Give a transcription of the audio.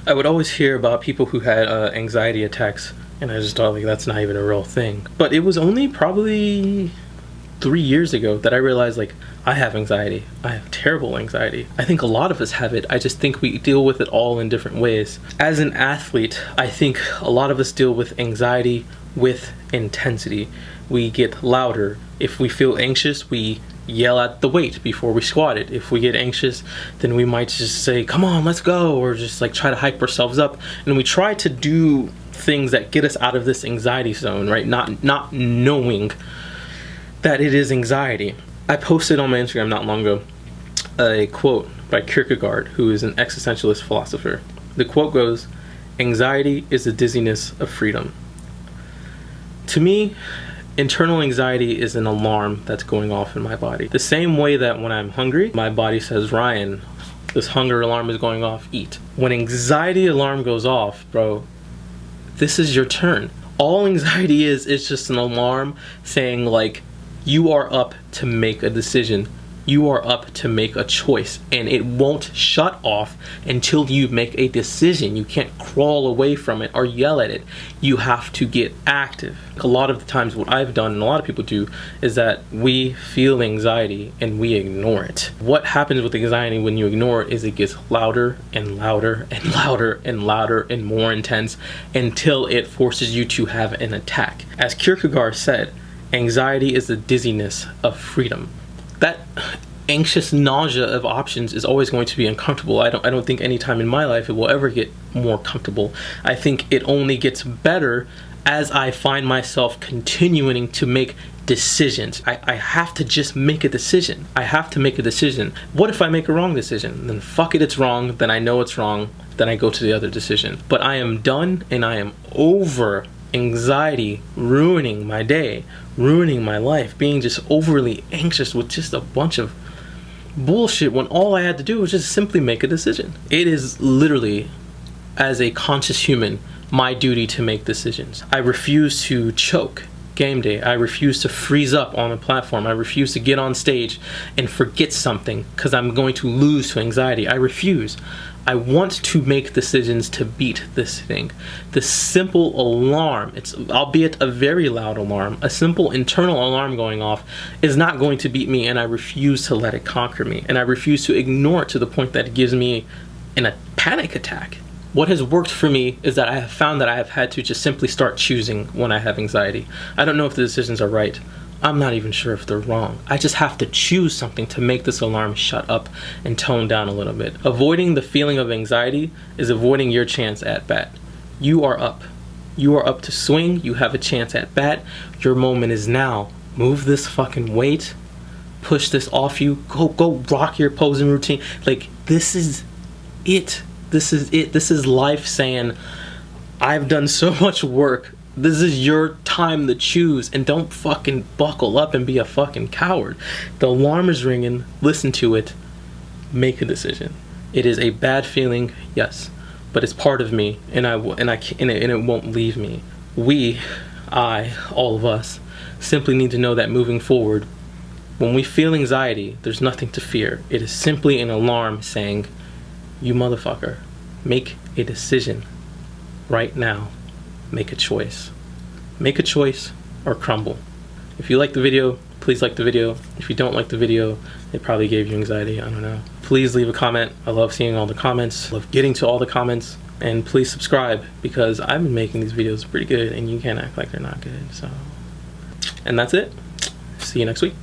I would always hear about people who had anxiety attacks, and I just thought, like, that's not even a real thing. But it was only probably 3 years ago that I realized, like, I have anxiety. I have terrible anxiety. I think a lot of us have it. I just think we deal with it all in different ways. As an athlete, I think a lot of us deal with anxiety with intensity. We get louder. If we feel anxious, we yell at the weight before we squat it. If we get anxious, then we might just say, come on, let's go, or just like try to hype ourselves up. And we try to do things that get us out of this anxiety zone, right? Not knowing that it is anxiety. I posted on my Instagram not long ago a quote by Kierkegaard, who is an existentialist philosopher. The quote goes, "Anxiety is the dizziness of freedom." To me, internal anxiety is an alarm that's going off in my body. The same way that when I'm hungry, my body says, Ryan, this hunger alarm is going off, eat. When anxiety alarm goes off, bro, this is your turn. All anxiety is just an alarm saying, like, you are up to make a decision. You are up to make a choice, and it won't shut off until you make a decision. You can't crawl away from it or yell at it. You have to get active. A lot of the times what I've done, and a lot of people do, is that we feel anxiety and we ignore it. What happens with anxiety when you ignore it is it gets louder and louder and louder and louder and more intense until it forces you to have an attack. As Kierkegaard said, anxiety is the dizziness of freedom. That anxious nausea of options is always going to be uncomfortable. I don't think any time in my life it will ever get more comfortable. I think it only gets better as I find myself continuing to make decisions. I have to just make a decision. I have to make a decision. What if I make a wrong decision? Then fuck it, it's wrong. Then I know it's wrong. Then I go to the other decision. But I am done and I am over anxiety ruining my day, ruining my life, being just overly anxious with just a bunch of bullshit when all I had to do was just simply make a decision. It is literally, as a conscious human, my duty to make decisions. I refuse to choke game day. I refuse to freeze up on the platform. I refuse to get on stage and forget something because I'm going to lose to anxiety. I refuse. I want to make decisions to beat this thing. The simple alarm, it's albeit a very loud alarm, a simple internal alarm going off is not going to beat me, and I refuse to let it conquer me. And I refuse to ignore it to the point that it gives me a panic attack. What has worked for me is that I have found that I have had to just simply start choosing when I have anxiety. I don't know if the decisions are right. I'm not even sure if they're wrong. I just have to choose something to make this alarm shut up and tone down a little bit. Avoiding the feeling of anxiety is avoiding your chance at bat. You are up. You are up to swing. You have a chance at bat. Your moment is now. Move this fucking weight. Push this off you. Go rock your posing routine. Like, this is it. This is it. This is life saying, I've done so much work. This is your time to choose, and don't fucking buckle up and be a fucking coward. The alarm is ringing. Listen to it. Make a decision. It is a bad feeling, yes, but it's part of me, and it won't leave me. All of us, simply need to know that moving forward, when we feel anxiety, there's nothing to fear. It is simply an alarm saying, you motherfucker, make a decision right now. Make a choice. Make a choice or crumble. If you like the video, please like the video. If you don't like the video, it probably gave you anxiety. I don't know. Please leave a comment. I love seeing all the comments. I love getting to all the comments. And please subscribe, because I've been making these videos pretty good and you can't act like they're not good. So, and that's it. See you next week.